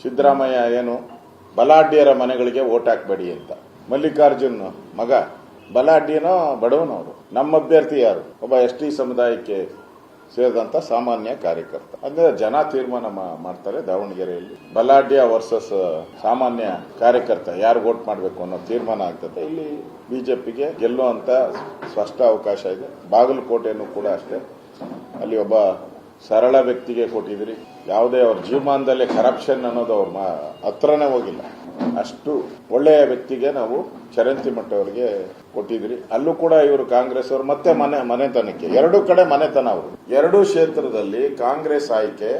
ಸಿದ್ದರಾಮಯ್ಯ ಏನು ಬಲಾಢ್ಯರ ಮನೆಗಳಿಗೆ ಓಟ್ ಹಾಕಬೇಡಿ ಅಂತ. ಮಲ್ಲಿಕಾರ್ಜುನ್ ಮಗ ಬಲಾಢ್ಯನೋ ಬಡವನವರು. ನಮ್ಮ ಅಭ್ಯರ್ಥಿ ಯಾರು? ಒಬ್ಬ ST ಸಮುದಾಯಕ್ಕೆ ಸೇರಿದಂತ ಸಾಮಾನ್ಯ ಕಾರ್ಯಕರ್ತ. ಅಂದ್ರೆ ಜನ ತೀರ್ಮಾನ ಮಾಡ್ತಾರೆ ದಾವಣಗೆರೆಯಲ್ಲಿ. ಬಲಾಢ್ಯ ವರ್ಸಸ್ ಸಾಮಾನ್ಯ ಕಾರ್ಯಕರ್ತ ಯಾರು ವೋಟ್ ಮಾಡಬೇಕು ಅನ್ನೋ ತೀರ್ಮಾನ ಆಗ್ತದೆ. ಇಲ್ಲಿ ಬಿಜೆಪಿಗೆ ಗೆಲ್ಲುವಂತ ಸ್ಪಷ್ಟ ಅವಕಾಶ ಇದೆ. ಬಾಗಲಕೋಟೆಯನ್ನು ಕೂಡ ಅಷ್ಟೇ. ಅಲ್ಲಿ ಒಬ್ಬ ಸರಳ ವ್ಯಕ್ತಿಗೆ ಕೊಟ್ಟಿದ್ರಿ. ಯಾವುದೇ ಅವ್ರ ಜೀವಮಾನದಲ್ಲಿ ಕರಪ್ಷನ್ ಅನ್ನೋದು ಅವ್ರ ಹತ್ರನೇ ಹೋಗಿಲ್ಲ. ಅಷ್ಟು ಒಳ್ಳೆಯ ವ್ಯಕ್ತಿಗೆ ನಾವು ಚರಂತಿಮಠ ಅವರಿಗೆ ಕೊಟ್ಟಿದ್ರಿ. ಅಲ್ಲೂ ಕೂಡ ಇವರು ಕಾಂಗ್ರೆಸ್ ಅವರು ಮತ್ತೆ ಮನೆತನಕ್ಕೆ ಎರಡು ಕಡೆ ಮನೆತನ. ಅವರು ಎರಡೂ ಕ್ಷೇತ್ರದಲ್ಲಿ ಕಾಂಗ್ರೆಸ್ ಆಯ್ಕೆ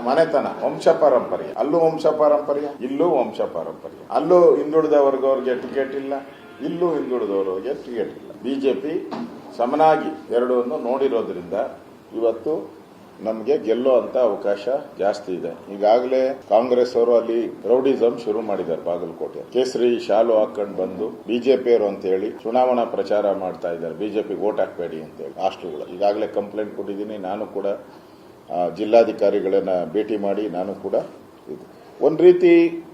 ಮನೆತನ, ವಂಶ ಪಾರಂಪರ್ಯ. ಅಲ್ಲೂ ವಂಶ ಪಾರಂಪರ್ಯ, ಇಲ್ಲೂ ವಂಶ ಪಾರಂಪರ್ಯ. ಅಲ್ಲೂ ಹಿಂದುಳಿದ ವರ್ಗದವರಿಗೆ ಟಿಕೆಟ್ ಇಲ್ಲ, ಇಲ್ಲೂ ಹಿಂದುಳಿದವರಿಗೆ ಟಿಕೆಟ್ ಇಲ್ಲ. ಬಿಜೆಪಿ ಸಮನಾಗಿ ಎರಡನ್ನು ನೋಡಿರೋದ್ರಿಂದ ಇವತ್ತು ನಮಗೆ ಗೆಲ್ಲೋ ಅಂತ ಅವಕಾಶ ಜಾಸ್ತಿ ಇದೆ. ಈಗಾಗಲೇ ಕಾಂಗ್ರೆಸ್ ಅವರು ಅಲ್ಲಿ ರೌಡಿಸಂ ಶುರು ಮಾಡಿದ್ದಾರೆ. ಬಾಗಲಕೋಟೆ ಕೇಸರಿ ಶಾಲು ಹಾಕೊಂಡು ಬಂದು ಬಿಜೆಪಿಯವರು ಅಂತ ಹೇಳಿ ಚುನಾವಣಾ ಪ್ರಚಾರ ಮಾಡ್ತಾ ಇದ್ದಾರೆ. ಬಿಜೆಪಿಗೆ ವೋಟ್ ಹಾಕಬೇಡಿ ಅಂತ ಹೇಳಿ ಹಾಸ್ಟೆಲ್ಗಳು. ಈಗಾಗಲೇ ಕಂಪ್ಲೇಂಟ್ ಕೊಟ್ಟಿದ್ದೀನಿ. ನಾನು ಕೂಡ ಜಿಲ್ಲಾಧಿಕಾರಿಗಳನ್ನ ಭೇಟಿ ಮಾಡಿ ನಾನು ಕೂಡ ಒಂದು ರೀತಿ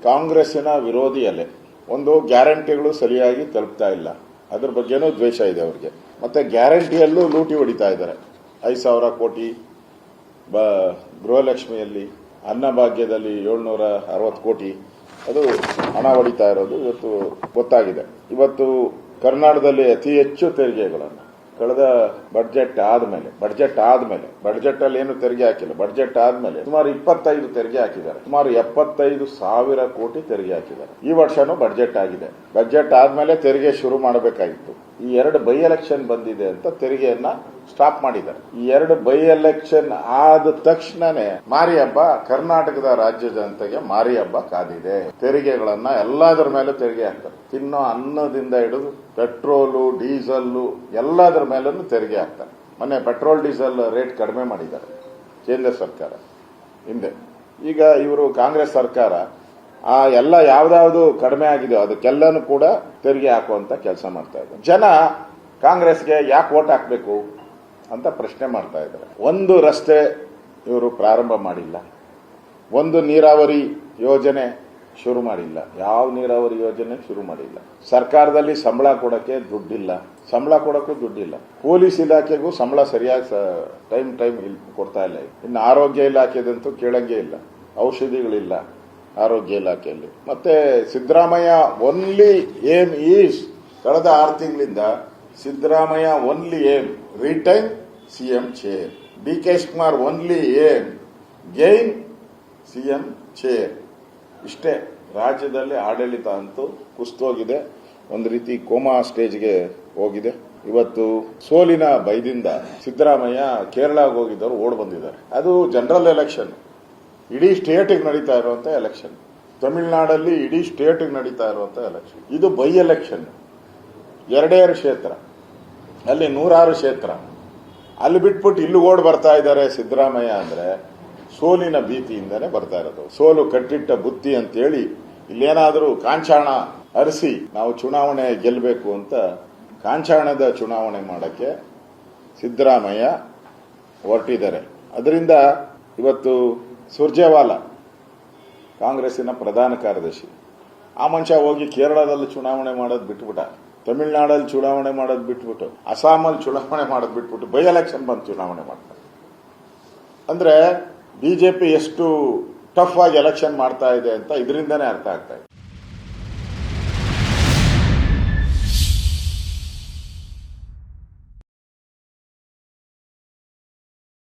ಕಾಂಗ್ರೆಸ್ಸಿನ ವಿರೋಧಿ ಅಲೆ. ಒಂದು ಗ್ಯಾರಂಟಿಗಳು ಸರಿಯಾಗಿ ತಲುಪ್ತಾ ಇಲ್ಲ, ಅದ್ರ ಬಗ್ಗೆನೂ ದ್ವೇಷ ಇದೆ ಅವರಿಗೆ. ಮತ್ತೆ ಗ್ಯಾರಂಟಿಯಲ್ಲೂ ಲೂಟಿ ಹೊಡಿತಾ ಇದ್ದಾರೆ. 5,000 ಕೋಟಿ ಗೃಹಲಕ್ಷ್ಮಿಯಲ್ಲಿ, ಅನ್ನಭಾಗ್ಯದಲ್ಲಿ 760 ಕೋಟಿ ಅದು ಹಣ ಹೊಡಿತಾ ಇರೋದು ಇವತ್ತು ಗೊತ್ತಾಗಿದೆ. ಇವತ್ತು ಕರ್ನಾಟಕದಲ್ಲಿ ಅತಿ ಹೆಚ್ಚು ತೆರಿಗೆಗಳನ್ನು ಕಳೆದ ಬಡ್ಜೆಟ್ ಆದ್ಮೇಲೆ ಬಡ್ಜೆಟ್ ಅಲ್ಲಿ ಏನು ತೆರಿಗೆ ಹಾಕಿಲ್ಲ. ಬಡ್ಜೆಟ್ ಆದ್ಮೇಲೆ ಸುಮಾರು 25 ತೆರಿಗೆ ಹಾಕಿದ್ದಾರೆ. ಸುಮಾರು 75,000 ಕೋಟಿ ತೆರಿಗೆ ಹಾಕಿದ್ದಾರೆ. ಈ ವರ್ಷನೂ ಬಡ್ಜೆಟ್ ಆಗಿದೆ. ಬಡ್ಜೆಟ್ ಆದ್ಮೇಲೆ ತೆರಿಗೆ ಶುರು ಮಾಡಬೇಕಾಗಿತ್ತು. ಈ 2 ಬೈ ಎಲೆಕ್ಷನ್ ಬಂದಿದೆ ಅಂತ ತೆರಿಗೆಯನ್ನ ಸ್ಟಾಪ್ ಮಾಡಿದ್ದಾರೆ. ಈ 2 ಬೈ ಎಲೆಕ್ಷನ್ ಆದ ತಕ್ಷಣನೇ ಮಾರಿ ಹಬ್ಬ ಕರ್ನಾಟಕದ ರಾಜ್ಯ ಜನತೆಗೆ ಮಾರಿ ಹಬ್ಬ ಕಾದಿದೆ. ತೆರಿಗೆಗಳನ್ನ ಎಲ್ಲದರ ಮೇಲೆ ತೆರಿಗೆ ಹಾಕ್ತಾರೆ. ತಿನ್ನೋ ಅನ್ನದಿಂದ ಹಿಡಿದು ಪೆಟ್ರೋಲು, ಡೀಸೆಲ್ ಎಲ್ಲದರ ಮೇಲೂ ತೆರಿಗೆ ಹಾಕ್ತಾರೆ. ಮೊನ್ನೆ ಪೆಟ್ರೋಲ್ ಡೀಸೆಲ್ ರೇಟ್ ಕಡಿಮೆ ಮಾಡಿದ್ದಾರೆ ಕೇಂದ್ರ ಸರ್ಕಾರ ಹಿಂದೆ. ಈಗ ಇವರು ಕಾಂಗ್ರೆಸ್ ಸರ್ಕಾರ ಆ ಎಲ್ಲ ಯಾವ್ದಾವ್ದು ಕಡಿಮೆ ಆಗಿದೆಯೋ ಅದಕ್ಕೆಲ್ಲನೂ ಕೂಡ ತೆರಿಗೆ ಹಾಕುವಂತ ಕೆಲಸ ಮಾಡ್ತಾ ಇದ್ದಾರೆ. ಜನ ಕಾಂಗ್ರೆಸ್ಗೆ ಯಾಕೆ ವೋಟ್ ಹಾಕಬೇಕು ಅಂತ ಪ್ರಶ್ನೆ ಮಾಡ್ತಾ ಇದ್ದಾರೆ. ಒಂದು ರಸ್ತೆ ಇವರು ಪ್ರಾರಂಭ ಮಾಡಿಲ್ಲ, ಒಂದು ನೀರಾವರಿ ಯೋಜನೆ ಶುರು ಮಾಡಿಲ್ಲ, ಯಾವ ನೀರಾವರಿ ಯೋಜನೆ ಶುರು ಮಾಡಿಲ್ಲ. ಸರ್ಕಾರದಲ್ಲಿ ಸಂಬಳ ಕೊಡಕ್ಕೆ ದುಡ್ಡಿಲ್ಲ, ಸಂಬಳ ಕೊಡಕ್ಕೂ ದುಡ್ಡಿಲ್ಲ. ಪೊಲೀಸ್ ಇಲಾಖೆಗೂ ಸಂಬಳ ಸರಿಯಾಗಿ ಟೈಮ್ ಕೊಡ್ತಾ ಇಲ್ಲ. ಇನ್ನು ಆರೋಗ್ಯ ಇಲಾಖೆದಂತೂ ಕೇಳಂಗೇ ಇಲ್ಲ, ಔಷಧಿಗಳಿಲ್ಲ ಆರೋಗ್ಯ ಇಲಾಖೆಯಲ್ಲಿ. ಮತ್ತೆ ಸಿದ್ದರಾಮಯ್ಯ ಓನ್ಲಿ ಏಮ್ ಈಸ್ ಕಳೆದ 6 ತಿಂಗಳಿಂದ Siddaramaiah only aim retain CM chair. DK Shivakumar only aim gain CM chair. ಇಷ್ಟೇ. ರಾಜ್ಯದಲ್ಲಿ ಆಡಳಿತ ಅಂತೂ ಕುಸಿದೋಗಿದೆ. ಒಂದು ರೀತಿ ಕೋಮಾ ಸ್ಟೇಜ್ಗೆ ಹೋಗಿದೆ. ಇವತ್ತು ಸೋಲಿನ ಭಯದಿಂದ ಸಿದ್ದರಾಮಯ್ಯ ಕೇರಳಕ್ಕೆ ಹೋಗಿದ್ದವರು ಓಡ್ ಬಂದಿದ್ದಾರೆ. ಅದು ಜನರಲ್ ಎಲೆಕ್ಷನ್, ಇಡೀ ಸ್ಟೇಟಿಗೆ ನಡೀತಾ ಇರುವಂತ ಎಲೆಕ್ಷನ್. ತಮಿಳುನಾಡಲ್ಲಿ ಇಡೀ ಸ್ಟೇಟಿಗೆ ನಡೀತಾ ಇರುವಂತ ಎಲೆಕ್ಷನ್. ಇದು ಬೈ ಎಲೆಕ್ಷನ್. 2 ಕ್ಷೇತ್ರ, ಅಲ್ಲಿ 106 ಕ್ಷೇತ್ರ. ಅಲ್ಲಿ ಬಿಟ್ಬಿಟ್ಟು ಇಲ್ಲಿ ಓಡ್ ಬರ್ತಾ ಇದ್ದಾರೆ ಸಿದ್ದರಾಮಯ್ಯ ಅಂದ್ರೆ ಸೋಲಿನ ಭೀತಿಯಿಂದನೇ ಬರ್ತಾ ಇರೋದು. ಸೋಲು ಕಟ್ಟಿಟ್ಟ ಬುತ್ತಿ ಅಂತೇಳಿ ಇಲ್ಲೇನಾದರೂ ಕಾಂಚಾಣ ಅರಿಸಿ ನಾವು ಚುನಾವಣೆ ಗೆಲ್ಲಬೇಕು ಅಂತ ಕಾಂಚಾಣದ ಚುನಾವಣೆ ಮಾಡಕ್ಕೆ ಸಿದ್ದರಾಮಯ್ಯ ಹೊರಟಿದ್ದಾರೆ. ಅದರಿಂದ ಇವತ್ತು ಸುರ್ಜೇವಾಲಾ ಕಾಂಗ್ರೆಸ್ಸಿನ ಪ್ರಧಾನ ಕಾರ್ಯದರ್ಶಿ, ಆ ಮನುಷ್ಯ ಹೋಗಿ ಕೇರಳದಲ್ಲಿ ಚುನಾವಣೆ ಮಾಡೋದು ಬಿಟ್ಬಿಟ್ಟ, ತಮಿಳುನಾಡಲ್ಲಿ ಚುನಾವಣೆ ಮಾಡೋದು ಬಿಟ್ಬಿಟ್ಟು, ಅಸ್ಸಾಮಲ್ಲಿ ಚುನಾವಣೆ ಮಾಡೋದು ಬಿಟ್ಬಿಟ್ಟು ಬೈ ಎಲೆಕ್ಷನ್ ಬಂದು ಚುನಾವಣೆ ಮಾಡ್ತಾರೆ. ಅಂದ್ರೆ ಬಿಜೆಪಿ ಎಷ್ಟು ಟಫ್ ಆಗಿ ಎಲೆಕ್ಷನ್ ಮಾಡ್ತಾ ಇದೆ ಅಂತ ಇದರಿಂದನೇ ಅರ್ಥ ಆಗ್ತಾ ಇದೆ.